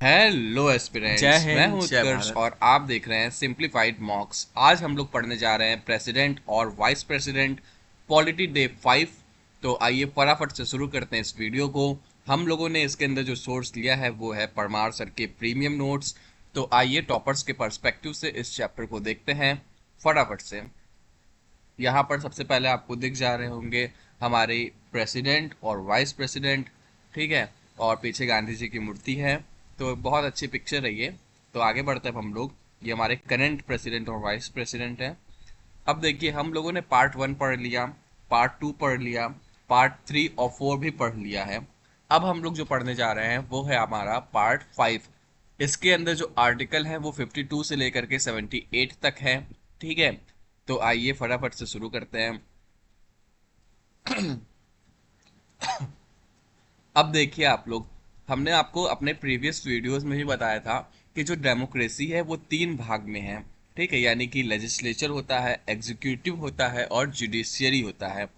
Hello जय aspirants, मैं हिंद हूं जय उत्कर्ष भारत। और आप देख रहे हैं सिंप्लीफाइड मॉक्स। आज हम लोग पढ़ने जा रहे हैं प्रेसिडेंट और वाइस प्रेसिडेंट पॉलिटी डे 5। तो आइए फटाफट से शुरू करते हैं इस वीडियो को। हम लोगों ने इसके अंदर जो सोर्स लिया है वो है परमार सर के प्रीमियम नोट्स। तो आइए टॉपर्स के पर्सपेक्टिव से इस चैप्टर को देखते हैं फटाफट से। यहाँ पर सबसे पहले आपको दिख जा रहे होंगे हमारे प्रेसिडेंट और वाइस प्रेसिडेंट, ठीक है। और पीछे गांधी जी की मूर्ति है। तो बहुत अच्छी पिक्चर है ये। तो आगे बढ़ते हैं अब हम लोग। ये हमारे करंट प्रेसिडेंट और वाइस प्रेसिडेंट हैं। अब देखिए, हम लोगों ने पार्ट 1 पढ़ लिया, पार्ट 2 पढ़ लिया, पार्ट 3 और 4 भी पढ़ लिया है। अब हम लोग जो पढ़ने जा रहे हैं वो है हमारा पार्ट 5। इसके अंदर जो आर्टिकल है वो 52 से लेकर के 78 तक है, ठीक है। तो आइए फटाफट से शुरू करते हैं। अब देखिए आप लोग, हमने आपको अपने प्रीवियस वीडियोस में भी बताया था कि जो डेमोक्रेसी है वो 3 भाग में है, ठीक है। यानी कि लेजिस्लेचर होता है, एग्जीक्यूटिव होता है और जुडिशियरी होता है।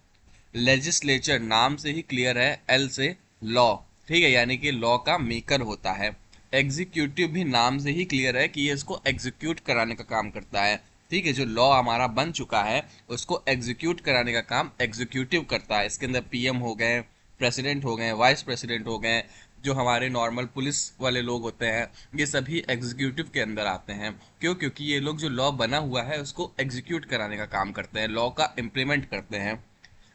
लेजिस्लेचर नाम से ही क्लियर है, एल से लॉ, ठीक है, यानी कि लॉ का मेकर होता है। एग्जीक्यूटिव भी नाम से ही क्लियर है कि ये इसको एग्जीक्यूट कराने का काम करता है, ठीक है। जो लॉ हमारा बन चुका है उसको एग्जीक्यूट कराने का काम एग्जीक्यूटिव करता है। इसके अंदर पीएम हो गए, प्रेसिडेंट हो गए, वाइस प्रेसिडेंट हो गए, जो हमारे नॉर्मल पुलिस वाले लोग होते हैं, ये सभी एग्जीक्यूटिव के अंदर आते हैं। क्यों? क्योंकि ये लोग जो लॉ बना हुआ है उसको एग्जीक्यूट कराने का काम करते हैं, लॉ का इम्प्लीमेंट करते हैं।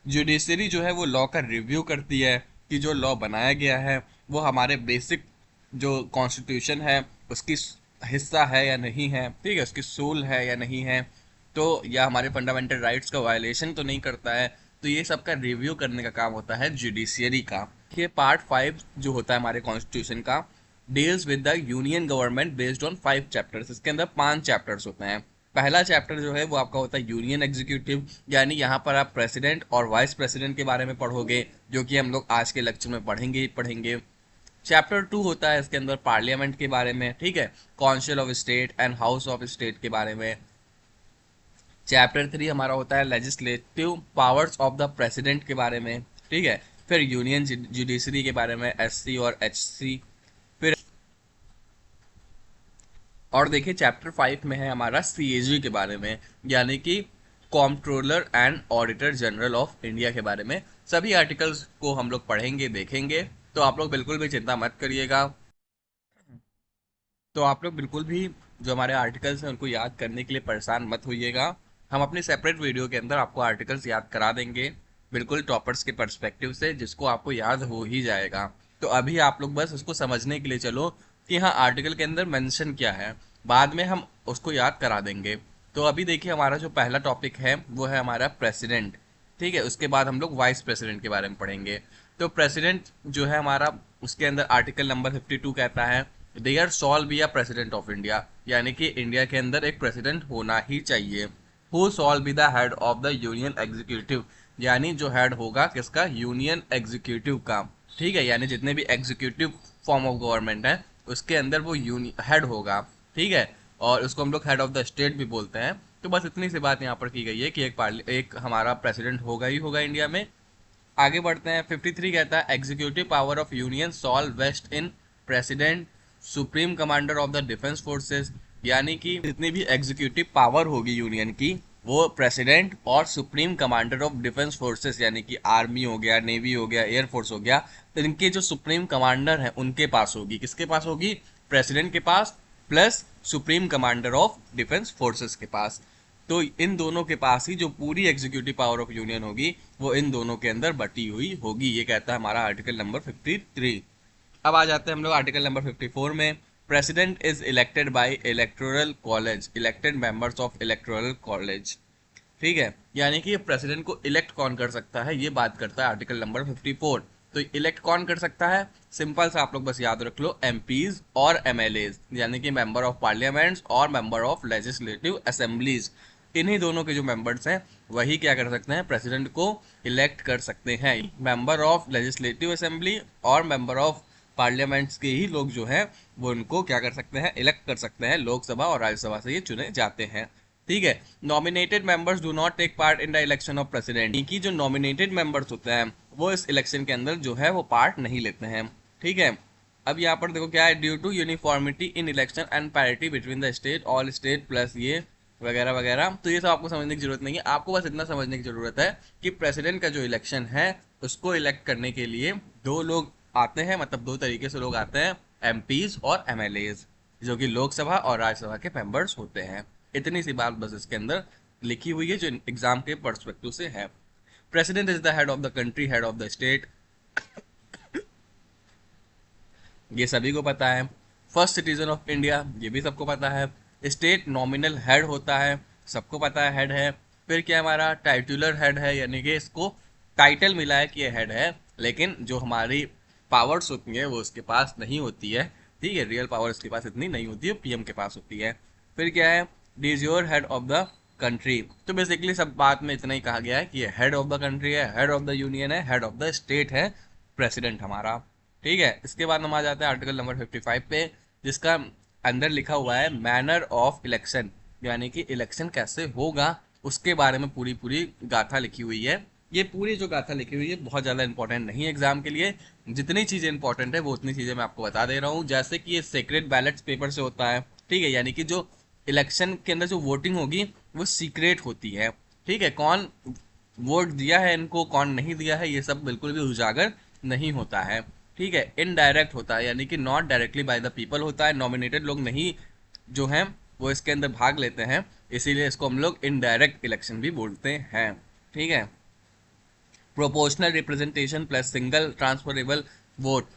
जुडिशरी जो है वो लॉ का रिव्यू करती है कि जो लॉ बनाया गया है वो हमारे बेसिक जो कॉन्स्टिट्यूशन है उसकी हिस्सा है या नहीं है, ठीक है, उसकी सोल है या नहीं है, तो या हमारे फंडामेंटल राइट्स का वायलेशन तो नहीं करता है। तो ये सब का रिव्यू करने का काम होता है जुडिशियरी का। ये पार्ट 5 जो होता है हमारे कॉन्स्टिट्यूशन का, deals with the union government based on 5 chapters. इसके अंदर 5 चैप्टर्स होते हैं। पहला चैप्टर जो है वो आपका होता है यूनियन एग्जीक्यूटिव, यानी यहाँ पर आप प्रेसिडेंट और वाइस प्रेसिडेंट के बारे में पढ़ोगे, जो कि हम लोग आज के लेक्चर में पढ़ेंगे ही पढ़ेंगे। चैप्टर 2 होता है इसके अंदर पार्लियामेंट के बारे में, ठीक है, council of state and house of state के बारे में। चैप्टर 3 हमारा होता है legislative powers of the president के बारे में, ठीक है। फिर यूनियन जुडिशरी के बारे में, एससी और एचसी। फिर और देखिए चैप्टर 5 में है हमारा सीएजी के बारे में, यानी कि comptroller and auditor general of India के बारे में। सभी आर्टिकल्स को हम लोग पढ़ेंगे देखेंगे। तो आप लोग बिल्कुल भी चिंता मत करिएगा। तो आप लोग बिल्कुल भी जो हमारे आर्टिकल्स हैं उनको याद करने के लिए परेशान मत होइएगा। हम अपनी सेपरेट वीडियो के अंदर आपको आर्टिकल्स याद करा देंगे, बिल्कुल टॉपर्स के पर्सपेक्टिव से, जिसको आपको याद हो ही जाएगा। तो अभी आप लोग बस उसको समझने के लिए चलो कि हाँ आर्टिकल के अंदर मेंशन क्या है, बाद में हम उसको याद करा देंगे। तो अभी देखिए हमारा जो पहला टॉपिक है वो है हमारा प्रेसिडेंट, ठीक है। उसके बाद हम लोग वाइस प्रेसिडेंट के बारे में पढ़ेंगे। तो प्रेसिडेंट जो है हमारा, उसके अंदर आर्टिकल नंबर 52 कहता है there shall be a president of India, यानी कि इंडिया के अंदर एक प्रेसिडेंट होना ही चाहिए। Who shawl be the head of the union executive, यानी जो हेड होगा किसका, यूनियन एग्जीक्यूटिव का, ठीक है। यानी जितने भी एग्जीक्यूटिव फॉर्म ऑफ गवर्नमेंट है उसके अंदर वो हेड होगा, ठीक है। और उसको हम लोग हेड ऑफ द स्टेट भी बोलते हैं। तो बस इतनी सी बात यहाँ पर की गई है कि एक हमारा प्रेसिडेंट होगा ही होगा इंडिया में। आगे बढ़ते हैं। 53 कहता है executive power of union shall vest in president supreme commander of the defence forces, यानी कि जितनी भी एग्जीक्यूटिव पावर होगी यूनियन की वो प्रेसिडेंट और supreme commander of defence forces, यानी कि आर्मी हो गया, नेवी हो गया, एयरफोर्स हो गया, तो इनके जो सुप्रीम कमांडर हैं उनके पास होगी। किसके पास होगी? प्रेसिडेंट के पास plus supreme commander of defence forces के पास। तो इन दोनों के पास ही जो पूरी एग्जीक्यूटिव पावर ऑफ यूनियन होगी वो इन दोनों के अंदर बटी हुई होगी, ये कहता है हमारा आर्टिकल नंबर 53। अब आ जाते हैं हम लोग आर्टिकल नंबर 54 में। President is elected by electoral college, elected members of electoral college, ठीक है। यानी कि प्रेसिडेंट को इलेक्ट कौन कर सकता है ये बात करता है आर्टिकल नंबर 54। तो इलेक्ट कौन कर सकता है? सिंपल सा आप लोग बस याद रख लो, एमपीज और एमएलएज, यानी कि मेंबर ऑफ पार्लियामेंट्स और मेंबर ऑफ लेजिस्लेटिव असेंबलीज। इन्हीं दोनों के जो मेंबर्स हैं वही क्या कर सकते हैं, प्रेसिडेंट को इलेक्ट कर सकते हैं। मेंबर ऑफ लेजिस्लेटिव असेंबली और मेंबर ऑफ पार्लियामेंट्स के ही लोग जो हैं वो उनको क्या कर सकते हैं, इलेक्ट कर सकते हैं। लोकसभा और राज्यसभा से ये चुने जाते हैं, ठीक है। Nominated members do not take part in the election of president, की जो नॉमिनेटेड मेंबर्स होते हैं वो इस इलेक्शन के अंदर जो है वो पार्ट नहीं लेते हैं, ठीक है। अब यहाँ पर देखो क्या है, due to uniformity in election and parity between the state, all state plus ये वगैरह वगैरह। तो ये सब आपको समझने की जरूरत नहीं है, आपको बस इतना समझने की जरूरत है कि प्रेसिडेंट का जो इलेक्शन है उसको इलेक्ट करने के लिए दो लोग आते हैं, मतलब दो तरीके से लोग आते हैं, एमपीज और एमएलएज, जो कि लोकसभा और राज्यसभा के मेंबर्स होते हैं। इतनी सी बात बस इसके अंदर लिखी हुई है जो एग्जाम के पर्सपेक्टिव से है। President is the head of the country, head of the state, ये सभी को पता है। फर्स्ट सिटीजन ऑफ इंडिया, ये भी सबको पता है। स्टेट नॉमिनल हेड होता है, सबको पता है हेड है। फिर क्या हमारा टाइटुलर हेड है, यानी कि इसको टाइटल मिला है कि ये हेड है, लेकिन जो हमारी पावर्स होती हैं वो उसके पास नहीं होती है। ठीक है, रियल पावर इसके पास इतनी नहीं होती है, पीएम के पास होती है। फिर क्या है, D is your head of the country. तो बेसिकली सब बात में इतना ही कहा गया है कि ये हेड ऑफ द कंट्री है, हेड ऑफ द यूनियन है, हेड ऑफ द स्टेट है प्रेसिडेंट हमारा। ठीक है, इसके बाद हम आ जाते हैं आर्टिकल नंबर 55 पे, जिसका अंदर लिखा हुआ है मैनर ऑफ इलेक्शन, यानी कि इलेक्शन कैसे होगा उसके बारे में पूरी पूरी गाथा लिखी हुई है। ये पूरी जो गाथा लिखी हुई है बहुत ज़्यादा इंपॉर्टेंट नहीं है एग्जाम के लिए, जितनी चीज़ें इंपॉर्टेंट है वो उतनी चीज़ें मैं आपको बता दे रहा हूँ। जैसे कि ये सीक्रेट बैलेट पेपर से होता है, ठीक है, यानी कि जो इलेक्शन के अंदर जो वोटिंग होगी वो सीक्रेट होती है। ठीक है, कौन वोट दिया है इनको, कौन नहीं दिया है, ये सब बिल्कुल भी उजागर नहीं होता है। ठीक है, इनडायरेक्ट होता है, यानी कि not directly by the people होता है, नॉमिनेटेड लोग नहीं जो हैं वो इसके अंदर भाग लेते हैं, इसीलिए इसको हम लोग इनडायरेक्ट इलेक्शन भी बोलते हैं। ठीक है, proportional representation plus single transferable vote.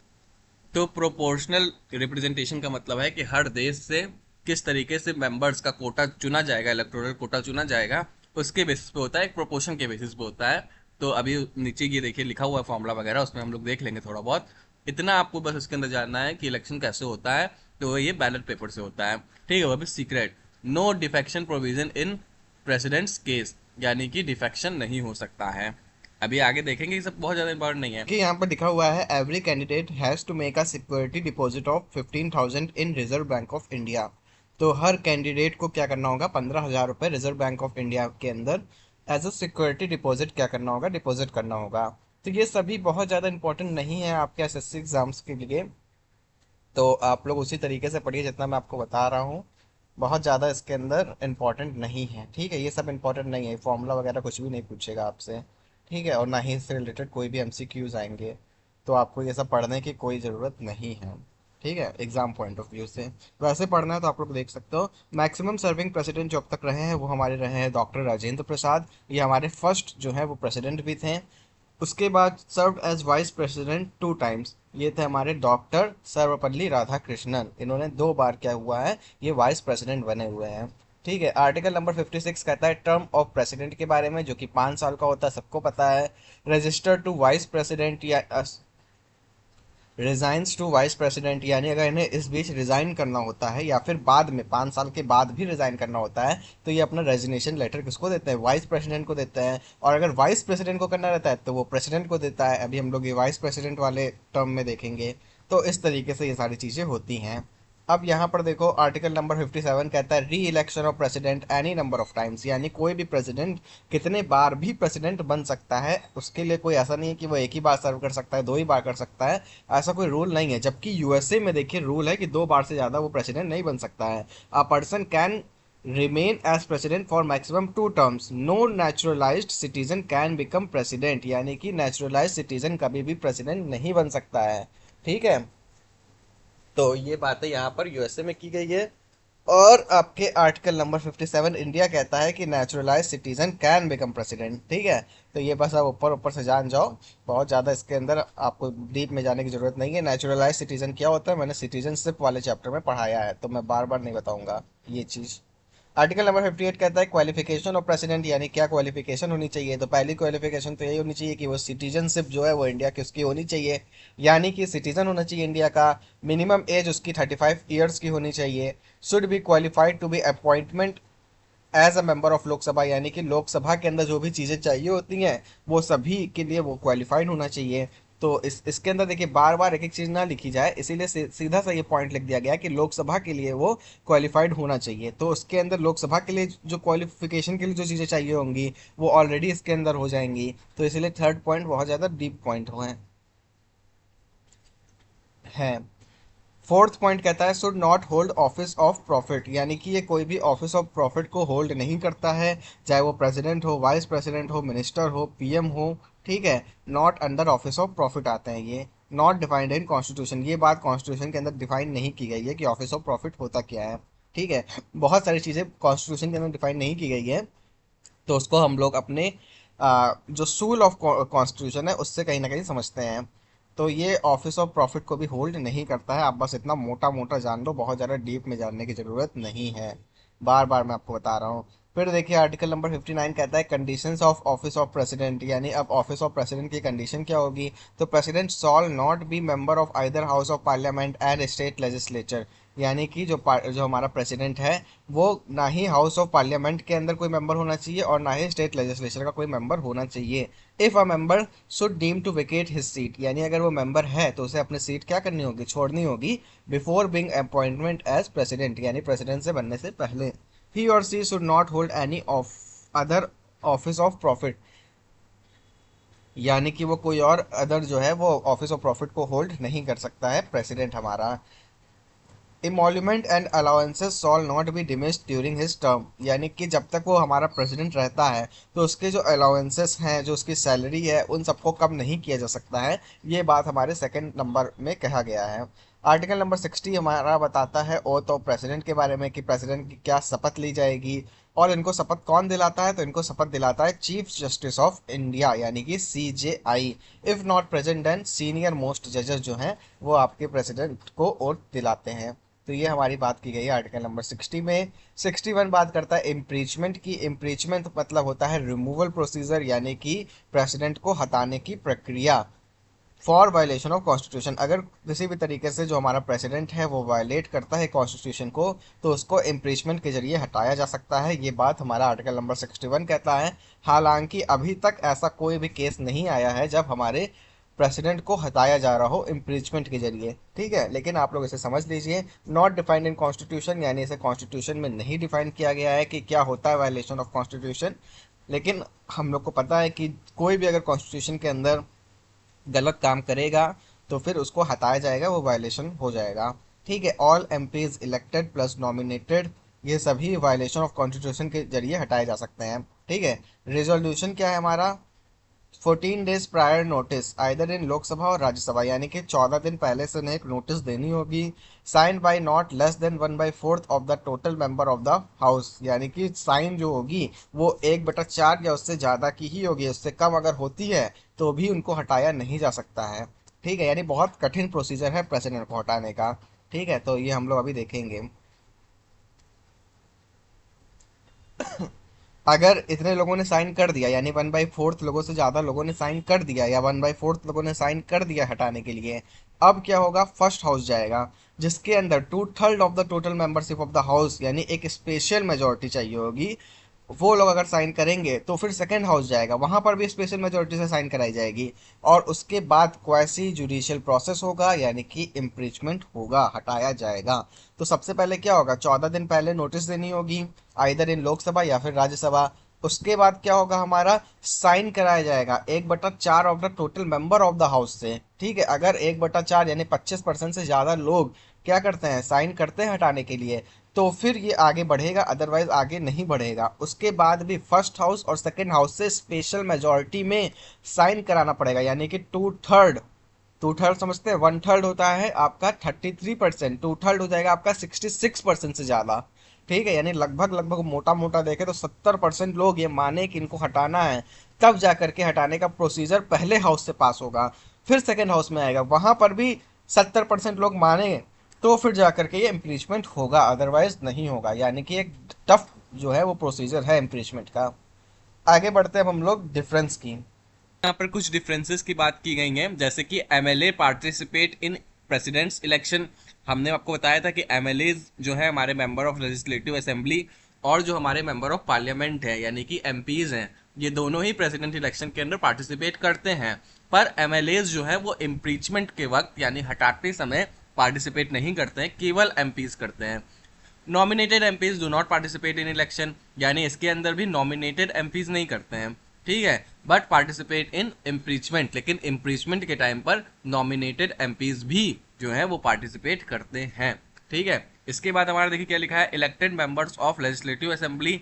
तो प्रोपोर्शनल रिप्रेजेंटेशन का मतलब है कि हर देश से किस तरीके से मेंबर्स का कोटा चुना जाएगा, इलेक्टोरल कोटा चुना जाएगा, उसके बेसिस पे होता है, एक प्रोपोर्शन के बेसिस पे होता है। तो अभी नीचे ये देखिए लिखा हुआ है फॉर्मूला वगैरह, उसमें हम लोग देख लेंगे थोड़ा बहुत। इतना आपको बस इसके अंदर जानना है कि इलेक्शन कैसे होता है, तो ये बैलेट पेपर से होता है। ठीक है, वो भी secret. No defection provision in president's case, यानी कि डिफेक्शन नहीं हो सकता है। अभी आगे देखेंगे, ये सब बहुत ज़्यादा इंपॉर्टेंट नहीं है। कि यहाँ पर लिखा हुआ है every candidate has to make a security deposit of 15,000 in reserve bank of India. तो हर कैंडिडेट को क्या करना होगा, 15,000 रुपये रिजर्व बैंक ऑफ इंडिया के अंदर एज अ सिक्योरिटी डिपॉजिट क्या करना होगा, डिपॉजिट करना होगा। तो ये सभी बहुत ज़्यादा इंपॉर्टेंट नहीं है आपके एसएससी एग्जाम्स के लिए, तो आप लोग उसी तरीके से पढ़िए जितना मैं आपको बता रहा हूँ। बहुत ज़्यादा इसके अंदर इम्पोर्टेंट नहीं है, ठीक है, ये सब इम्पोर्टेंट नहीं है, फॉर्मूला वगैरह कुछ भी नहीं पूछेगा आपसे। ठीक है, और ना ही इससे रिलेटेड कोई भी एमसीक्यूज आएंगे, तो आपको ये सब पढ़ने की कोई ज़रूरत नहीं है। ठीक है, एग्जाम पॉइंट ऑफ व्यू से वैसे पढ़ना है तो आप लोग देख सकते हो। मैक्सिमम सर्विंग प्रेसिडेंट जो अब तक रहे हैं वो हमारे रहे हैं डॉक्टर राजेंद्र प्रसाद, ये हमारे फर्स्ट जो है वो प्रेसिडेंट भी थे। उसके बाद serve as vice president 2 times, ये थे हमारे डॉक्टर सर्वपल्ली राधाकृष्णन, इन्होंने 2 बार क्या हुआ है, ये वाइस प्रेसिडेंट बने हुए हैं। ठीक है, आर्टिकल नंबर 56 कहता है टर्म ऑफ प्रेसिडेंट के बारे में, जो कि 5 साल का होता है, सबको पता है। रजिस्टर टू वाइस प्रेसिडेंट या रिजाइंस टू वाइस प्रेसिडेंट, यानी अगर इन्हें इस बीच रिजाइन करना होता है या फिर बाद में 5 साल के बाद भी रिजाइन करना होता है, तो ये अपना रेजिग्नेशन लेटर किसको देते हैं, वाइस प्रेसिडेंट को देते हैं। और अगर वाइस प्रेसिडेंट को करना रहता है तो वो प्रेसिडेंट को देता है, अभी हम लोग ये वाइस प्रेसिडेंट वाले टर्म में देखेंगे। तो इस तरीके से ये सारी चीज़ें होती हैं। अब यहाँ पर देखो आर्टिकल नंबर 57 कहता है री election of president any number of times, यानी कोई भी प्रेसिडेंट कितने बार भी प्रेसिडेंट बन सकता है, उसके लिए कोई ऐसा नहीं है कि वो एक ही बार सर्व कर सकता है, 2 ही बार कर सकता है, ऐसा कोई रूल नहीं है। जबकि यूएसए में देखिए रूल है कि 2 बार से ज़्यादा वो प्रेसिडेंट नहीं बन सकता है। A person can remain as president for maximum 2 terms, no naturalised citizen can become president, यानी कि नेचुरलाइज्ड सिटीजन कभी भी प्रेसिडेंट नहीं बन सकता है। ठीक है, तो ये बातें यहाँ पर यूएसए में की गई है। और आपके आर्टिकल नंबर 57 इंडिया कहता है कि neutralise citizen can become president. ठीक है, तो ये बस आप ऊपर ऊपर से जान जाओ, बहुत ज़्यादा इसके अंदर आपको डीप में जाने की जरूरत नहीं है। नेचुरलाइज सिटीजन क्या होता है मैंने सिटीजनशिप वाले चैप्टर में पढ़ाया है, तो मैं बार बार नहीं बताऊंगा ये चीज़। आर्टिकल नंबर 58 कहता है क्वालिफिकेशन ऑफ प्रेसिडेंट, यानी क्या क्वालिफिकेशन होनी चाहिए। तो पहली क्वालिफिकेशन तो यही होनी चाहिए कि वो सिटीजनशिप जो है वो इंडिया की उसकी होनी चाहिए, यानी कि सिटीजन होना चाहिए इंडिया का। मिनिमम एज उसकी 35 ईयर्स की होनी चाहिए। Should be qualified to be appointment as a member of Lok Sabha, यानी कि लोकसभा के अंदर जो भी चीज़ें चाहिए होती हैं वो सभी के लिए वो क्वालिफाइड होना चाहिए। तो इसके अंदर देखिए बार बार एक एक चीज़ ना लिखी जाए, इसीलिए सीधा सा ये पॉइंट लिख दिया गया कि लोकसभा के लिए वो क्वालिफाइड होना चाहिए। तो उसके अंदर लोकसभा के लिए जो क्वालिफिकेशन के लिए जो चीज़ें चाहिए होंगी वो ऑलरेडी इसके अंदर हो जाएंगी, तो इसीलिए थर्ड पॉइंट बहुत ज़्यादा डीप पॉइंट हुए हैं। फोर्थ पॉइंट कहता है should not hold office of profit, यानी कि ये कोई भी ऑफिस ऑफ प्रॉफिट को होल्ड नहीं करता है, चाहे वो प्रेसिडेंट हो, वाइस प्रेसिडेंट हो, मिनिस्टर हो, पीएम हो। ठीक है, not under office of profit आते हैं ये। नॉट डिफाइंड इन कॉन्स्टिट्यूशन, ये बात कॉन्स्टिट्यूशन के अंदर डिफाइन नहीं की गई है कि ऑफिस ऑफ प्रॉफिट होता क्या है। ठीक है, बहुत सारी चीज़ें कॉन्स्टिट्यूशन के अंदर डिफाइन नहीं की गई है, तो उसको हम लोग अपने जो सूल ऑफ कॉन्स्टिट्यूशन है उससे कहीं ना कहीं समझते हैं। तो ये ऑफिस ऑफ प्रॉफिट को भी होल्ड नहीं करता है, आप बस इतना मोटा मोटा जान लो, बहुत ज़्यादा डीप में जानने की ज़रूरत नहीं है, बार बार मैं आपको बता रहा हूँ। फिर देखिए आर्टिकल नंबर 59 कहता है conditions of office of president, यानी अब ऑफिस ऑफ प्रेसिडेंट की कंडीशन क्या होगी। तो president shall not be member of either house of parliament and state legislature, यानी कि जो हमारा प्रेसिडेंट है वो ना ही हाउस ऑफ पार्लियामेंट के अंदर कोई मेंबर होना चाहिए और ना ही स्टेट लेजिस्लेचर का कोई मेंबर होना चाहिए। If a member should deem to vacate his seat, यानी अगर वो मेंबर है तो उसे अपनी सीट क्या करनी होगी, छोड़नी होगी, before being appointment as president, यानी प्रेसिडेंट से बनने से पहले। He or she should not hold any of other office of profit, यानी कि वो कोई और अदर जो है वो ऑफिस ऑफ प्रॉफिट को होल्ड नहीं कर सकता है प्रेसिडेंट हमारा। Emolument and allowances shall not be diminished during his term, यानी कि जब तक वो हमारा प्रेसिडेंट रहता है तो उसके जो अलाउंसेस हैं, जो उसकी सैलरी है, उन सबको कम नहीं किया जा सकता है। ये बात हमारे सेकंड नंबर में कहा गया है। आर्टिकल नंबर 60 हमारा बताता है ओथ ऑफ प्रेसिडेंट के बारे में कि प्रेसिडेंट की क्या शपथ ली जाएगी, और इनको शपथ कौन दिलाता है, तो इनको शपथ दिलाता है चीफ जस्टिस ऑफ इंडिया, यानी कि CJI। If not present then senior most जजेस जो हैं वो आपके प्रेसिडेंट को ओथ दिलाते हैं। तो ये हमारी बात की गई है आर्टिकल नंबर 60 में। 61 बात करता है इम्पीचमेंट की। इम्पीचमेंट मतलब होता है रिमूवल प्रोसीजर, यानी कि प्रेसिडेंट को हटाने की प्रक्रिया फॉर वायलेशन ऑफ कॉन्स्टिट्यूशन। अगर किसी भी तरीके से जो हमारा प्रेसिडेंट है वो वायलेट करता है कॉन्स्टिट्यूशन को, तो उसको इम्पीचमेंट के जरिए हटाया जा सकता है, ये बात हमारा आर्टिकल नंबर 61 कहता है। हालांकि अभी तक ऐसा कोई भी केस नहीं आया है जब हमारे प्रेसिडेंट को हटाया जा रहा हो इम्पीचमेंट के जरिए। ठीक है, लेकिन आप लोग इसे समझ लीजिए, नॉट डिफाइंड इन कॉन्स्टिट्यूशन, यानी इसे कॉन्स्टिट्यूशन में नहीं डिफाइन किया गया है कि क्या होता है वायलेशन ऑफ कॉन्स्टिट्यूशन। लेकिन हम लोग को पता है कि कोई भी अगर कॉन्स्टिट्यूशन के अंदर गलत काम करेगा तो फिर उसको हटाया जाएगा, वो वायलेशन हो जाएगा। ठीक है, all MPs elected plus nominated, ये सभी वायलेशन ऑफ कॉन्स्टिट्यूशन के जरिए हटाए जा सकते हैं। ठीक है, रेजोल्यूशन क्या है हमारा, 14 days prior notice either in Lok Sabha और राज्यसभा, यानी कि 14 दिन पहले से उन्हें एक नोटिस देनी होगी। Sign by not less than 1/4 of the total member of the house, यानी कि साइन जो होगी वो 1/4 या उससे ज़्यादा की ही होगी, उससे कम अगर होती है तो भी उनको हटाया नहीं जा सकता है। ठीक है, यानी बहुत कठिन प्रोसीजर है प्रेसिडेंट को हटाने का। ठीक है, तो ये हम लोग अभी देखेंगे। अगर इतने लोगों ने साइन कर दिया, यानी 1/4 लोगों से ज्यादा लोगों ने साइन कर दिया, या 1/4 लोगों ने साइन कर दिया हटाने के लिए, अब क्या होगा, फर्स्ट हाउस जाएगा जिसके अंदर 2/3 of the total membership of the house, यानी एक स्पेशल मेजोरिटी चाहिए होगी। वो लोग अगर साइन करेंगे तो फिर सेकंड हाउस जाएगा, वहां पर भी स्पेशल मेजोरिटी से साइन कराई जाएगी, और उसके बाद क्वासी जुडिशियल प्रोसेस होगा, यानी कि इम्पीचमेंट होगा, हटाया जाएगा। तो सबसे पहले क्या होगा, 14 दिन पहले नोटिस देनी होगी आइदर इन लोकसभा या फिर राज्यसभा। उसके बाद क्या होगा, हमारा साइन कराया जाएगा 1/4 of the total member of the house से। ठीक है, अगर 1/4 यानी 25% से ज्यादा लोग क्या करते हैं, साइन करते हैं हटाने के लिए, तो फिर ये आगे बढ़ेगा, अदरवाइज आगे नहीं बढ़ेगा। उसके बाद भी फर्स्ट हाउस और सेकंड हाउस से स्पेशल मेजोरिटी में साइन कराना पड़ेगा, यानी कि 2/3। 2/3 समझते हैं, 1/3 होता है आपका 33%, 2/3 हो जाएगा आपका 66% से ज्यादा। ठीक है, यानी लगभग लगभग मोटा मोटा देखे तो 70% लोग ये माने कि इनको हटाना है, तब जा करके हटाने का प्रोसीजर पहले हाउस से पास होगा, फिर सेकंड हाउस में आएगा, वहां पर भी 70% लोग माने तो फिर जा करके ये इम्पीचमेंट होगा, अदरवाइज नहीं होगा। यानी कि एक टफ जो है वो प्रोसीजर है इम्पीचमेंट का। आगे बढ़ते हैं अब हम लोग डिफरेंस की। यहाँ पर कुछ डिफरेंसेस की बात की गई है, जैसे कि MLA participate in president's election. हमने आपको बताया था कि एमएलए जो है हमारे मेंबर ऑफ लेजिस्लेटिव असेंबली, और जो हमारे मेंबर ऑफ पार्लियामेंट है यानी कि एमपीज हैं, ये दोनों ही प्रेसिडेंट इलेक्शन के अंदर पार्टिसिपेट करते हैं। पर एमएलए जो है वो इम्पीचमेंट के वक्त यानी हटाते समय पार्टिसिपेट नहीं करते हैं, केवल एमपीज करते हैं। Nominated MPs do not participate in election, यानी इसके अंदर भी नॉमिनेटेड एमपीज नहीं करते हैं। ठीक है, बट पार्टिसिपेट इन इम्पीचमेंट, लेकिन इम्पीचमेंट के टाइम पर नॉमिनेटेड एमपीज भी जो है वो पार्टिसिपेट करते हैं। ठीक है, इसके बाद हमारा देखिए क्या लिखा है, elected members of legislative assembly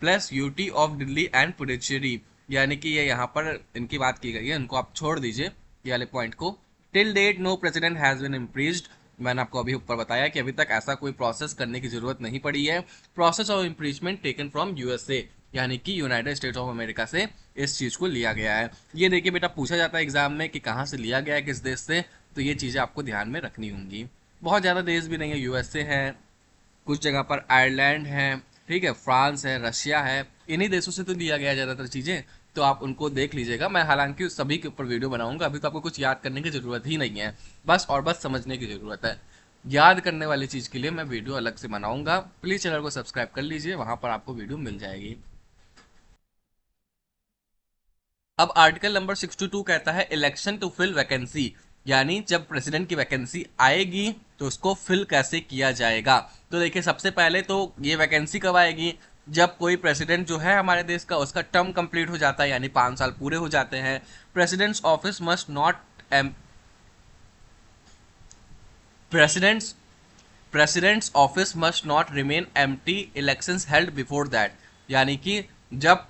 plus UT of Delhi and Puducherry, यानी कि ये यहाँ पर इनकी बात की गई है, इनको आप छोड़ दीजिए ये वाले पॉइंट को। Till date no president has been impeached, मैंने आपको अभी ऊपर बताया कि अभी तक ऐसा कोई प्रोसेस करने की जरूरत नहीं पड़ी है। Process of impeachment taken from USA, यानी कि यूनाइटेड स्टेट्स ऑफ अमेरिका से इस चीज को लिया गया है। ये देखिए बेटा पूछा जाता है एग्जाम में कि कहाँ से लिया गया है, किस देश से, तो ये चीजें आपको ध्यान में रखनी होंगी। बहुत ज्यादा देश भी नहीं है, यूएसए है, कुछ जगह पर आयरलैंड है, ठीक है, फ्रांस है, रशिया है, इन्हीं देशों से तो लिया गया है ज़्यादातर चीज़ें, तो आप उनको देख लीजिएगा। मैं हालांकि उस सभी के ऊपर वीडियो बनाऊंगा, अभी तो आपको कुछ याद करने की ज़रूरत ही नहीं है, बस और बस समझने की ज़रूरत है। याद करने वाली चीज़ के लिए मैं वीडियो अलग से बनाऊंगा, प्लीज़ चैनल को सब्सक्राइब कर लीजिए, वहाँ पर आपको वीडियो मिल जाएगी। अब आर्टिकल नंबर 62 कहता है इलेक्शन टू फिल वैकेंसी, यानी जब प्रेसिडेंट की वैकेंसी आएगी तो उसको फिल कैसे किया जाएगा। तो देखिए सबसे पहले तो ये वैकेंसी कब आएगी, जब कोई प्रेसिडेंट जो है हमारे देश का उसका टर्म कंप्लीट हो जाता है, यानी 5 साल पूरे हो जाते हैं। President's office must not president's president's office must not remain empty elections held before that, यानी कि जब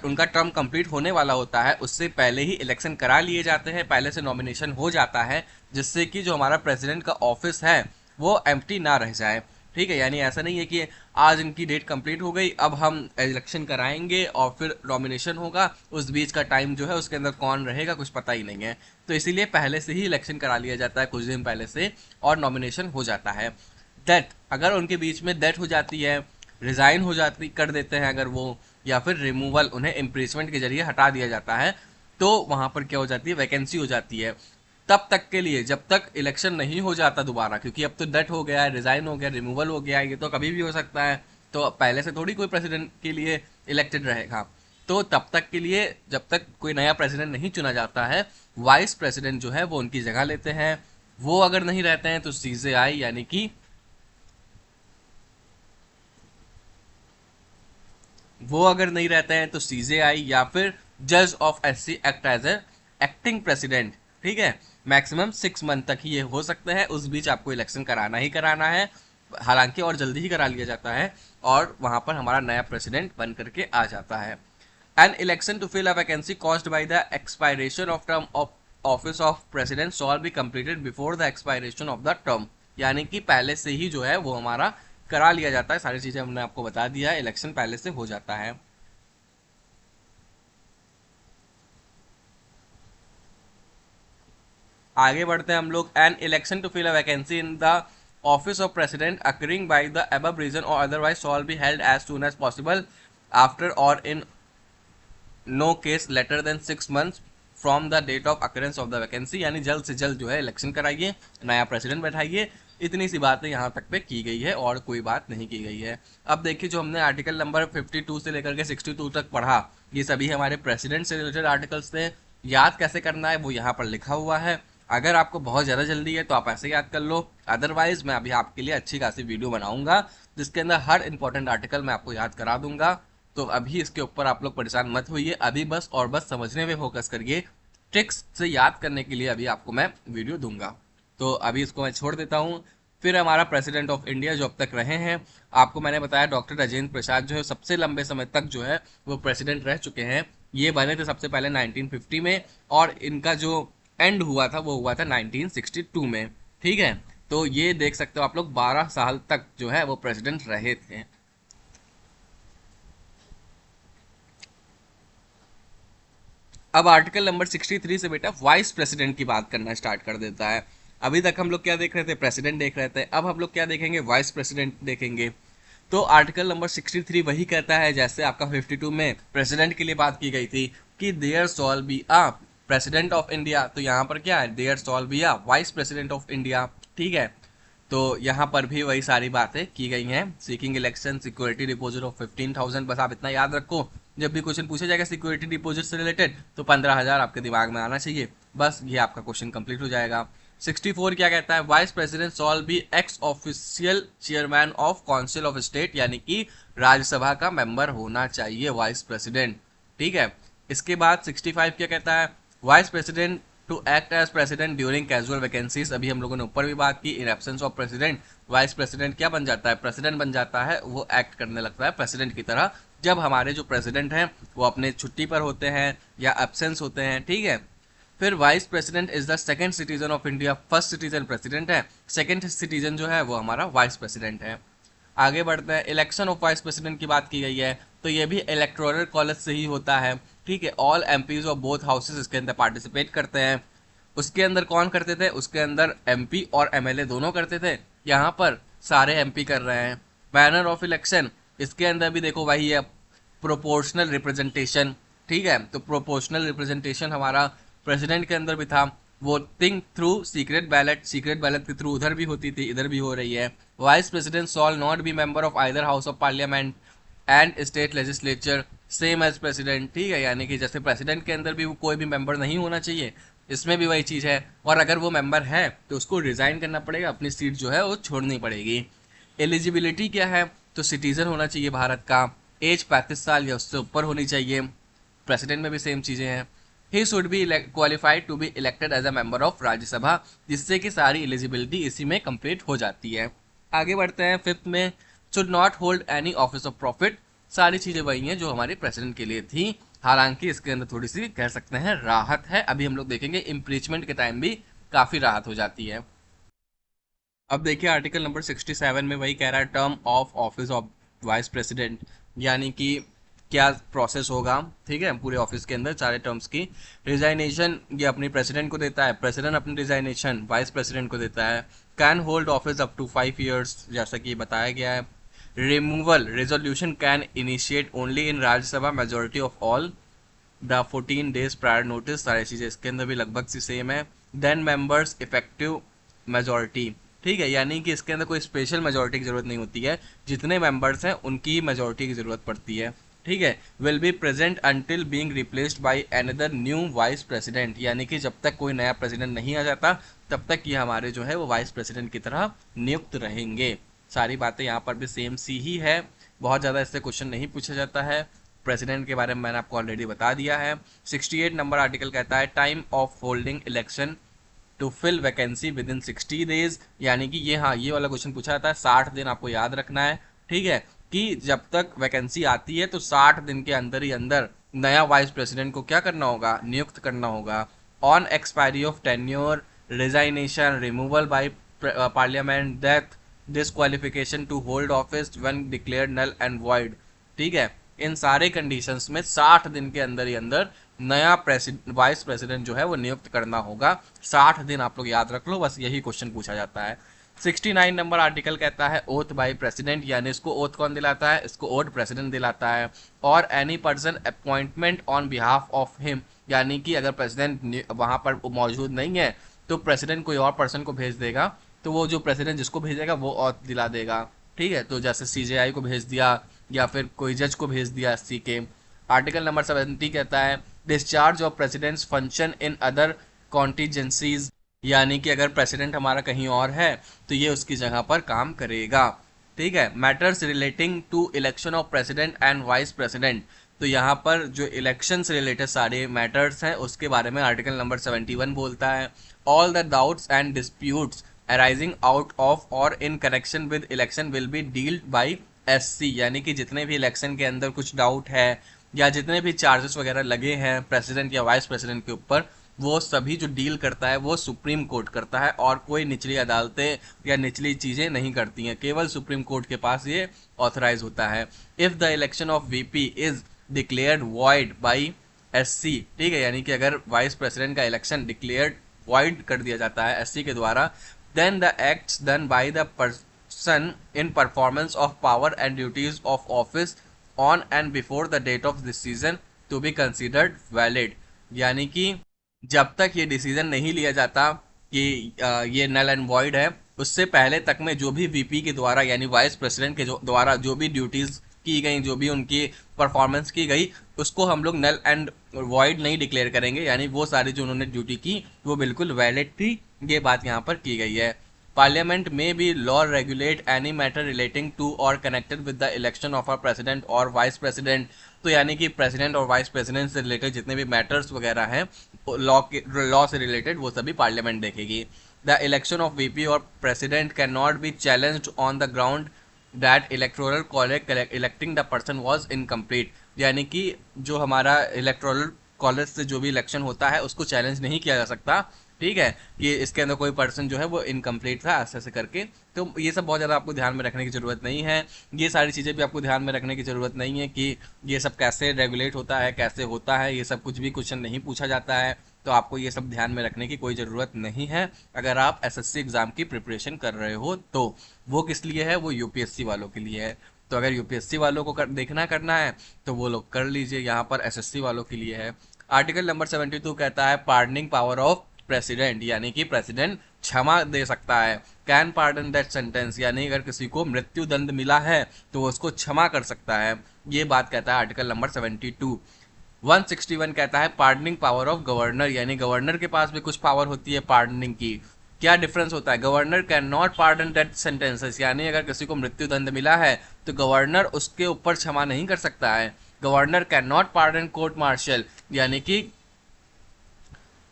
उनका टर्म कंप्लीट होने वाला होता है उससे पहले ही इलेक्शन करा लिए जाते हैं, पहले से नॉमिनेशन हो जाता है, जिससे कि जो हमारा प्रेसिडेंट का ऑफिस है वो एम्प्टी ना रह जाए। ठीक है, यानी ऐसा नहीं है कि आज इनकी डेट कंप्लीट हो गई अब हम इलेक्शन कराएंगे और फिर नॉमिनेशन होगा, उस बीच का टाइम जो है उसके अंदर कौन रहेगा कुछ पता ही नहीं है, तो इसीलिए पहले से ही इलेक्शन करा लिया जाता है कुछ दिन पहले से, और नॉमिनेशन हो जाता है। डेथ, अगर उनके बीच में डेथ हो जाती है, रिजाइन हो जाती कर देते हैं अगर वो, या फिर रिमूवल, उन्हें इम्प्रीचमेंट के जरिए हटा दिया जाता है, तो वहां पर क्या हो जाती है, वैकेंसी हो जाती है। तब तक के लिए जब तक इलेक्शन नहीं हो जाता दोबारा, क्योंकि अब तो डेथ हो गया है, रिजाइन हो गया, रिमूवल हो गया है, ये तो कभी भी हो सकता है, तो पहले से थोड़ी कोई प्रेसिडेंट के लिए इलेक्टेड रहेगा। तो तब तक के लिए जब तक कोई नया प्रेसिडेंट नहीं चुना जाता है, वाइस प्रेसिडेंट जो है वो उनकी जगह लेते हैं। वो अगर नहीं रहते हैं तो सीजे आई, यानी कि वो अगर नहीं रहते हैं तो सीजेआई या फिर जज of SC act as a acting president. ठीक है, मैक्सिमम 6 मंथ तक ही ये हो सकते हैं, उस बीच आपको इलेक्शन कराना ही कराना है, हालांकि और जल्दी ही करा लिया जाता है, और वहां पर हमारा नया प्रेसिडेंट बन करके आ जाता है। An election to fill a vacancy caused by the expiration of term of office of president shall be completed before the expiration of the term, यानी कि पहले से ही जो है वो हमारा करा लिया जाता है, सारी चीजें हमने आपको बता दिया है, इलेक्शन पहले से हो जाता है। आगे बढ़ते हैं हम लोग। An election to fill a vacancy in the office of president occurring by the above reason or otherwise shall be held as soon as possible after और in no case later than 6 months from the date of occurrence of the vacancy, यानी जल्द से जल्द जो है election कराइए, नया president बैठाइए। इतनी सी बातें यहाँ तक पे की गई है और कोई बात नहीं की गई है। अब देखिए जो हमने आर्टिकल नंबर 52 से लेकर के 62 तक पढ़ा, ये सभी हमारे प्रेसिडेंट से रिलेटेड आर्टिकल्स थे। याद कैसे करना है वो यहाँ पर लिखा हुआ है, अगर आपको बहुत ज़्यादा जल्दी है तो आप ऐसे याद कर लो, अदरवाइज मैं अभी आपके लिए अच्छी खासी वीडियो बनाऊंगा जिसके अंदर हर इंपॉर्टेंट आर्टिकल मैं आपको याद करा दूंगा। तो अभी इसके ऊपर आप लोग परेशान मत होइए, अभी बस और बस समझने में फोकस करिए, ट्रिक्स से याद करने के लिए अभी आपको मैं वीडियो दूंगा। तो अभी इसको मैं छोड़ देता हूँ। फिर हमारा प्रेसिडेंट ऑफ इंडिया जो अब तक रहे हैं, आपको मैंने बताया डॉक्टर राजेंद्र प्रसाद जो है सबसे लंबे समय तक जो है वो प्रेसिडेंट रह चुके हैं। ये बने थे सबसे पहले 1950 में, और इनका जो एंड हुआ था वो हुआ था 1962 में। ठीक है, तो ये देख सकते हो आप लोग 12 साल तक जो है वो प्रेसिडेंट रहे थे। अब आर्टिकल नंबर 63 से बेटा वाइस प्रेसिडेंट की बात करना स्टार्ट कर देता है। अभी तक हम लोग क्या देख रहे थे, प्रेसिडेंट देख रहे थे, अब हम लोग क्या देखेंगे, वाइस प्रेसिडेंट देखेंगे। तो आर्टिकल नंबर 63 वही कहता है जैसे आपका 52 में प्रेसिडेंट के लिए बात की गई थी कि there shall be a president of India, तो यहाँ पर क्या है, there shall be a vice president of India. ठीक है, तो यहाँ पर भी वही सारी बातें की गई हैं। Seeking election security deposit of 15,000, बस आप इतना याद रखो, जब भी क्वेश्चन पूछा जाएगा सिक्योरिटी डिपॉजिट से रिलेटेड तो 15,000 आपके दिमाग में आना चाहिए, बस ये आपका क्वेश्चन कंप्लीट हो जाएगा। 64 क्या कहता है, vice president shall B x official chairman of council of state, यानी कि राज्यसभा का मेंबर होना चाहिए वाइस प्रेसिडेंट। ठीक है, इसके बाद 65 क्या कहता है, vice president to act as president during casual vacancies, अभी हम लोगों ने ऊपर भी बात की। In absence of president vice president क्या बन जाता है, प्रेसिडेंट बन जाता है, वो एक्ट करने लगता है प्रेसिडेंट की तरह जब हमारे जो प्रेसिडेंट हैं वो अपने छुट्टी पर होते हैं या एब्सेंस होते हैं, ठीक है। फिर vice president is the second citizen of India, first citizen president है, सेकंड सिटीजन जो है वो हमारा वाइस प्रेसिडेंट है। आगे बढ़ते हैं, इलेक्शन ऑफ वाइस प्रेसिडेंट की बात की गई है, तो ये भी इलेक्टोरल कॉलेज से ही होता है, ठीक है। All MPs of both houses इसके अंदर पार्टिसिपेट करते हैं। उसके अंदर कौन करते थे, उसके अंदर एमपी और एमएलए दोनों करते थे, यहाँ पर सारे एमपी कर रहे हैं। मैनर ऑफ इलेक्शन, इसके अंदर भी देखो वही है, प्रोपोर्शनल रिप्रेजेंटेशन, ठीक है। तो प्रोपोर्शनल रिप्रेजेंटेशन हमारा प्रेसिडेंट के अंदर भी था। Voting through secret ballot, secret ballot के थ्रू उधर भी होती थी, इधर भी हो रही है। Vice president shall not be member of either house of parliament and state legislature same as president, ठीक है। यानी कि जैसे प्रेसिडेंट के अंदर भी कोई भी मेंबर नहीं होना चाहिए, इसमें भी वही चीज़ है। और अगर वो मेंबर है तो उसको रिजाइन करना पड़ेगा, अपनी सीट जो है वो छोड़नी पड़ेगी। एलिजिबिलिटी क्या है, तो सिटीजन होना चाहिए भारत का, एज 35 साल या उससे ऊपर होनी चाहिए, प्रेसिडेंट में भी सेम चीज़ें हैं। He should be qualified to be elected as a member of Rajya Sabha, जिससे कि सारी एलिजिबिलिटी इसी में कंप्लीट हो जाती है। आगे बढ़ते हैं फिफ्थ में, should not hold any office of profit, सारी चीज़ें वही हैं जो हमारे प्रेसिडेंट के लिए थी, हालांकि इसके अंदर थोड़ी सी कह सकते हैं राहत है। अभी हम लोग देखेंगे इम्पीचमेंट के टाइम भी काफ़ी राहत हो जाती है। अब देखिए आर्टिकल नंबर 67 में वही कह रहा है, term of office of vice president, यानी कि क्या प्रोसेस होगा, ठीक है, पूरे ऑफिस के अंदर सारे टर्म्स की। रिजाइनेशन ये अपनी प्रेसिडेंट को देता है, प्रेसिडेंट अपनी रिजाइनेशन वाइस प्रेसिडेंट को देता है। Can hold office up to 5 years, जैसा कि बताया गया है। Removal resolution can initiate only in Rajya Sabha majority of all the 14 days prior notice, सारी चीज़ें इसके अंदर भी लगभग सी सेम है। देन मेंबर्स इफेक्टिव मेजोरिटी, ठीक है, यानी कि इसके अंदर कोई स्पेशल मेजोरिटी की जरूरत नहीं होती है, जितने मेंबर्स हैं उनकी मेजोरिटी की जरूरत पड़ती है, ठीक है। Will be present until being replaced by another new vice president, यानी कि जब तक कोई नया प्रेसिडेंट नहीं आ जाता तब तक ये हमारे जो है वो वाइस प्रेसिडेंट की तरह नियुक्त रहेंगे। सारी बातें यहाँ पर भी सेम सी ही है, बहुत ज़्यादा इससे क्वेश्चन नहीं पूछा जाता है। प्रेसिडेंट के बारे में मैंने आपको ऑलरेडी बता दिया है। 68 नंबर आर्टिकल कहता है, time of holding election to fill vacancy within 60 days, यानी कि ये, हाँ, ये वाला क्वेश्चन पूछा जाता है, 60 दिन आपको याद रखना है, ठीक है, कि जब तक वैकेंसी आती है तो 60 दिन के अंदर ही अंदर नया वाइस प्रेसिडेंट को क्या करना होगा, नियुक्त करना होगा। On expiry of tenure, resignation, removal by parliament, death, disqualification to hold office when declared null and void, ठीक है, इन सारे कंडीशंस में 60 दिन के अंदर ही अंदर नया वाइस प्रेसिडेंट जो है वो नियुक्त करना होगा। 60 दिन आप लोग याद रख लो, बस यही क्वेश्चन पूछा जाता है। 69 नंबर आर्टिकल कहता है, ओथ बाय प्रेसिडेंट, यानी इसको ओथ कौन दिलाता है, इसको ओथ प्रेसिडेंट दिलाता है। और any person appointment on behalf of him, यानी कि अगर प्रेसिडेंट वहां पर मौजूद नहीं है तो प्रेसिडेंट कोई और पर्सन को भेज देगा, तो वो जो प्रेसिडेंट जिसको भेजेगा वो ओथ दिला देगा, ठीक है। तो जैसे सीजेआई को भेज दिया या फिर कोई जज को भेज दिया एससी के। आर्टिकल नंबर 70 कहता है, discharge of president's function in other contingencies, यानी कि अगर प्रेसिडेंट हमारा कहीं और है तो ये उसकी जगह पर काम करेगा, ठीक है। Matters relating to election of president and vice president, तो यहाँ पर जो इलेक्शन से रिलेटेड सारे मैटर्स हैं उसके बारे में आर्टिकल नंबर 71 बोलता है। All the doubts and disputes arising out of or in connection with election will be dealt by SC, यानी कि जितने भी इलेक्शन के अंदर कुछ डाउट है या जितने भी चार्जेस वगैरह लगे हैं प्रेसिडेंट या वाइस प्रेसिडेंट के ऊपर, वो सभी जो डील करता है वो सुप्रीम कोर्ट करता है, और कोई निचली अदालतें या निचली चीज़ें नहीं करती हैं, केवल सुप्रीम कोर्ट के पास ये ऑथराइज होता है। If the election of VP is declared void by SC, ठीक है, यानी कि अगर वाइस प्रेसिडेंट का इलेक्शन डिक्लेयर्ड वॉइड कर दिया जाता है एससी के द्वारा, then the acts done by the person in performance of power and duties of office on and before the date of decision to be considered valid, यानी कि जब तक ये डिसीजन नहीं लिया जाता कि ये नल एंड वॉइड है, उससे पहले तक में जो भी वीपी के द्वारा यानी वाइस प्रेसिडेंट के द्वारा जो भी ड्यूटीज़ की गई, जो भी उनकी परफॉर्मेंस की गई, उसको हम लोग नल एंड वॉइड नहीं डिक्लेयर करेंगे, यानी वो सारी जो उन्होंने ड्यूटी की वो बिल्कुल वैलिड थी, ये बात यहाँ पर की गई है। Parliament may be law regulate any matter relating to or connected with the election of a president or vice president. तो यानी कि प्रेसिडेंट और वाइस प्रेसिडेंट से रिलेटेड जितने भी मैटर्स वगैरह हैं लॉ से रिलेटेड वो सभी पार्लियामेंट देखेगी. द इलेक्शन ऑफ वीपी और president can not be challenged on the ground that electoral college electing the person was incomplete. यानी कि जो हमारा इलेक्टोरल कॉलेज से जो भी इलेक्शन होता है उसको चैलेंज नहीं किया जा सकता. ठीक है कि इसके अंदर कोई पर्सन जो है वो इनकम्प्लीट था ऐसे ऐसे करके. तो ये सब बहुत ज़्यादा आपको ध्यान में रखने की ज़रूरत नहीं है. ये सारी चीज़ें भी आपको ध्यान में रखने की ज़रूरत नहीं है कि ये सब कैसे रेगुलेट होता है, कैसे होता है. ये सब कुछ भी क्वेश्चन नहीं पूछा जाता है, तो आपको ये सब ध्यान में रखने की कोई ज़रूरत नहीं है अगर आप एसएससी एग्ज़ाम की प्रिपरेशन कर रहे हो. तो वो किस लिए है? वो यूपीएससी वालों के लिए है. तो अगर यूपीएससी वालों को देखना करना है तो वो लोग कर लीजिए. यहाँ पर एसएससी वालों के लिए है. आर्टिकल नंबर 72 कहता है पार्डनिंग पावर ऑफ प्रेसिडेंट, यानी कि प्रेसिडेंट क्षमा दे सकता है. कैन पार्डन दैट सेंटेंस, यानी अगर किसी को मृत्यु दंड मिला है तो वो उसको क्षमा कर सकता है. ये बात कहता है आर्टिकल नंबर 72. 161 कहता है पार्डनिंग पावर ऑफ गवर्नर, यानी गवर्नर के पास भी कुछ पावर होती है पार्डनिंग की. क्या डिफरेंस होता है? Governor can not pardon that sentences, यानी अगर किसी को मृत्यु दंड मिला है तो गवर्नर उसके ऊपर क्षमा नहीं कर सकता है. Governor can not pardon court martial, यानी कि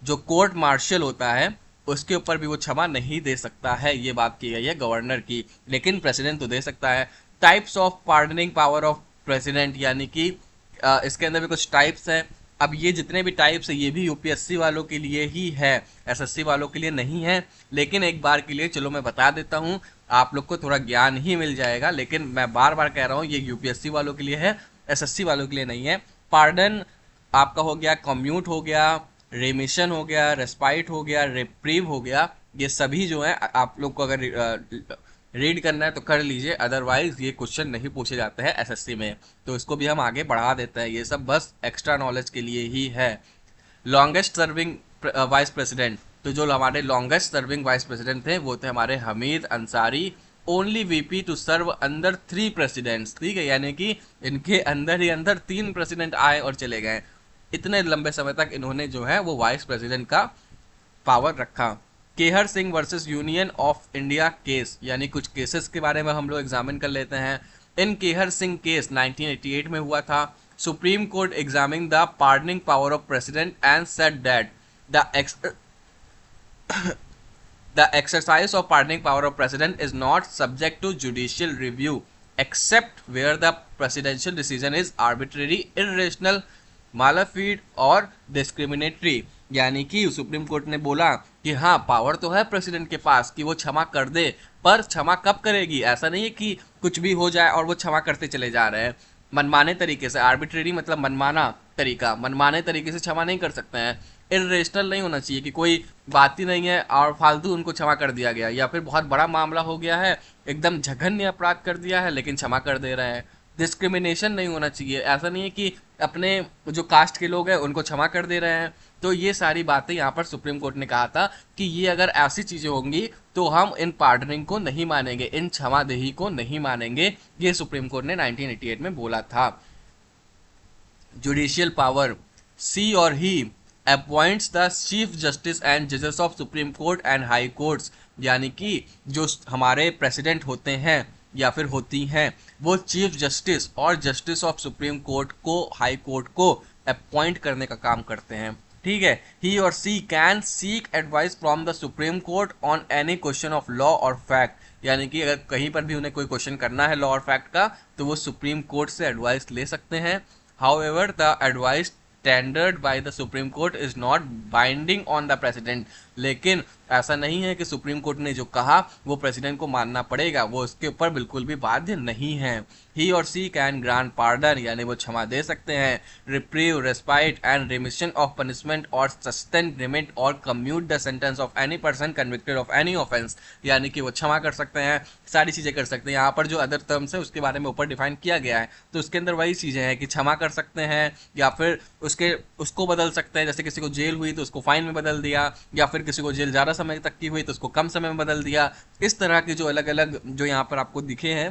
जो कोर्ट मार्शल होता है उसके ऊपर भी वो क्षमा नहीं दे सकता है. ये बात की गई है गवर्नर की, लेकिन प्रेसिडेंट तो दे सकता है. Types of pardoning power of president, यानी कि इसके अंदर भी कुछ टाइप्स हैं. अब ये जितने भी टाइप्स है ये भी यूपीएससी वालों के लिए ही है, एसएससी वालों के लिए नहीं है. लेकिन एक बार के लिए चलो मैं बता देता हूँ, आप लोग को थोड़ा ज्ञान ही मिल जाएगा. लेकिन मैं बार बार कह रहा हूँ ये यूपीएससी वालों के लिए है, एसएससी वालों के लिए नहीं है. पार्डन आपका हो गया, कम्यूट हो गया, रेमिशन हो गया, रेस्पाइट हो गया, रिप्रीव हो गया. ये सभी जो है आप लोग को अगर रीड करना है तो कर लीजिए, अदरवाइज ये क्वेश्चन नहीं पूछे जाते हैं एसएससी में. तो इसको भी हम आगे बढ़ा देते हैं, ये सब बस एक्स्ट्रा नॉलेज के लिए ही है. लॉन्गेस्ट सर्विंग वाइस प्रेसिडेंट, तो जो हमारे लॉन्गेस्ट सर्विंग वाइस प्रेसिडेंट थे वो थे हमारे Hamid Ansari. Only VP to serve अंदर 3 प्रेसिडेंट्स. ठीक है, यानी कि इनके अंदर ही अंदर 3 प्रेसिडेंट आए और चले गए. इतने लंबे समय तक इन्होंने जो है वो वाइस प्रेसिडेंट का पावर रखा. Kehar Singh versus union of India case, यानी कुछ केसेस के बारे में हम लोग एग्जामिन कर लेते हैं. इन केहर सिंह केस 1988 में हुआ था. Supreme court examine the pardoning power of president and said that the the exercise of pardoning power of president is not subject to judicial review except where the presidential decision is arbitrary, irrational, मालाफीड और discriminatory. यानी कि supreme court ने बोला कि हाँ power तो है president के पास कि वो क्षमा कर दे, पर क्षमा कब करेगी? ऐसा नहीं है कि कुछ भी हो जाए और वो क्षमा करते चले जा रहे हैं. मनमाने तरीके से, आर्बिट्रेरी मतलब मनमाना तरीका, मनमाने तरीके से क्षमा नहीं कर सकते हैं. इरेशनल नहीं होना चाहिए कि कोई बात ही नहीं है और फालतू उनको क्षमा कर दिया गया, या फिर बहुत बड़ा मामला हो गया है, एकदम जघन्य अपराध कर दिया है लेकिन क्षमा कर दे रहे हैं. डिस्क्रिमिनेशन नहीं होना चाहिए, ऐसा नहीं है कि अपने जो कास्ट के लोग हैं उनको क्षमा कर दे रहे हैं. तो ये सारी बातें यहाँ पर सुप्रीम कोर्ट ने कहा था कि ये अगर ऐसी चीज़ें होंगी तो हम इन पार्डनिंग को नहीं मानेंगे, इन क्षमादेही को नहीं मानेंगे. ये सुप्रीम कोर्ट ने 1988 में बोला था. Judicial power, she or he appoints the chief justice and जजेस of supreme court and high courts, यानी कि जो हमारे प्रेसिडेंट होते हैं या फिर होती हैं वो चीफ जस्टिस और जस्टिस ऑफ सुप्रीम कोर्ट को, हाई कोर्ट को अपॉइंट करने का काम करते हैं. ठीक है, he or she can seek advice from the supreme court on any question of law or fact, यानी कि अगर कहीं पर भी उन्हें कोई क्वेश्चन करना है लॉ और फैक्ट का तो वो सुप्रीम कोर्ट से एडवाइस ले सकते हैं. However the advice tendered by the supreme court is not binding on the president, लेकिन ऐसा नहीं है कि सुप्रीम कोर्ट ने जो कहा वो प्रेसिडेंट को मानना पड़ेगा, वो उसके ऊपर बिल्कुल भी बाध्य नहीं है. He or she can grant pardon, यानी वो क्षमा दे सकते हैं. Reprieve, respite and remission of punishment और सस्पेंड, रिमिट और commute the sentence of any person convicted of any offence, यानी कि वो क्षमा कर सकते हैं, सारी चीज़ें कर सकते हैं. यहाँ पर जो अदर टर्म्स है उसके बारे में ऊपर डिफाइन किया गया है, तो उसके अंदर वही चीज़ें हैं कि क्षमा कर सकते हैं या फिर उसको बदल सकते हैं. जैसे किसी को जेल हुई तो उसको फाइन में बदल दिया, या फिर किसी को जेल ज़्यादा समय तक की हुई तो उसको कम समय में बदल दिया. इस तरह के जो अलग अलग जो यहाँ पर आपको दिखे हैं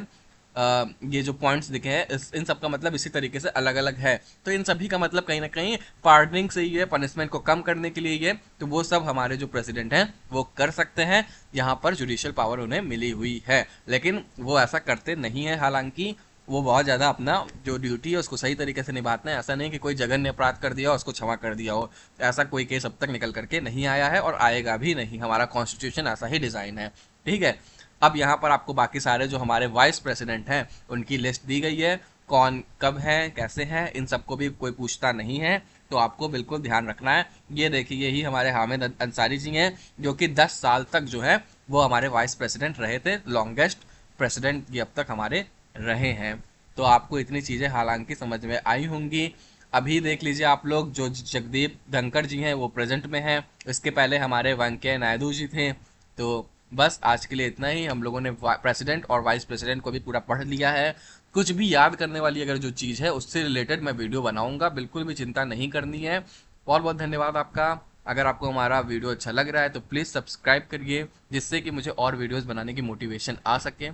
ये जो पॉइंट्स दिखे हैं इन सब का मतलब इसी तरीके से अलग अलग है। तो इन सभी का मतलब कहीं ना कहीं पार्डनिंग से ही है, पनिशमेंट को कम करने के लिए ये, तो वो सब हमारे जो प्रेसिडेंट हैं वो कर सकते हैं। यहाँ पर जुडिशियल पावर उन्हें मिली हुई है, लेकिन वो ऐसा करते नहीं है। हालांकि वो बहुत ज़्यादा अपना जो ड्यूटी है उसको सही तरीके से निभाते हैं। ऐसा नहीं कि कोई जघन्य अपराध कर दिया उसको क्षमा कर दिया हो, ऐसा कोई केस अब तक निकल करके नहीं आया है और आएगा भी नहीं। हमारा कॉन्स्टिट्यूशन ऐसा ही डिज़ाइन है, ठीक है। अब यहाँ पर आपको बाकी सारे जो हमारे वाइस प्रेसिडेंट हैं उनकी लिस्ट दी गई है, कौन कब है कैसे है, इन सबको भी कोई पूछता नहीं है, तो आपको बिल्कुल ध्यान रखना है। ये देखिए, यही हमारे हामिद अंसारी जी हैं जो कि 10 साल तक जो है वो हमारे वाइस प्रेसिडेंट रहे थे, लॉन्गेस्ट प्रेसिडेंट ये अब तक हमारे रहे हैं। तो आपको इतनी चीज़ें हालांकि समझ में आई होंगी। अभी देख लीजिए आप लोग, जो जगदीप धनखड़ जी हैं वो प्रेजेंट में हैं, इसके पहले हमारे वेंकैया नायडू जी थे। तो बस आज के लिए इतना ही। हम लोगों ने प्रेसिडेंट और वाइस प्रेसिडेंट को भी पूरा पढ़ लिया है। कुछ भी याद करने वाली अगर जो चीज़ है उससे रिलेटेड मैं वीडियो बनाऊंगा, बिल्कुल भी चिंता नहीं करनी है। बहुत बहुत धन्यवाद आपका। अगर आपको हमारा वीडियो अच्छा लग रहा है तो प्लीज़ सब्सक्राइब करिए, जिससे कि मुझे और वीडियोस बनाने की मोटिवेशन आ सके।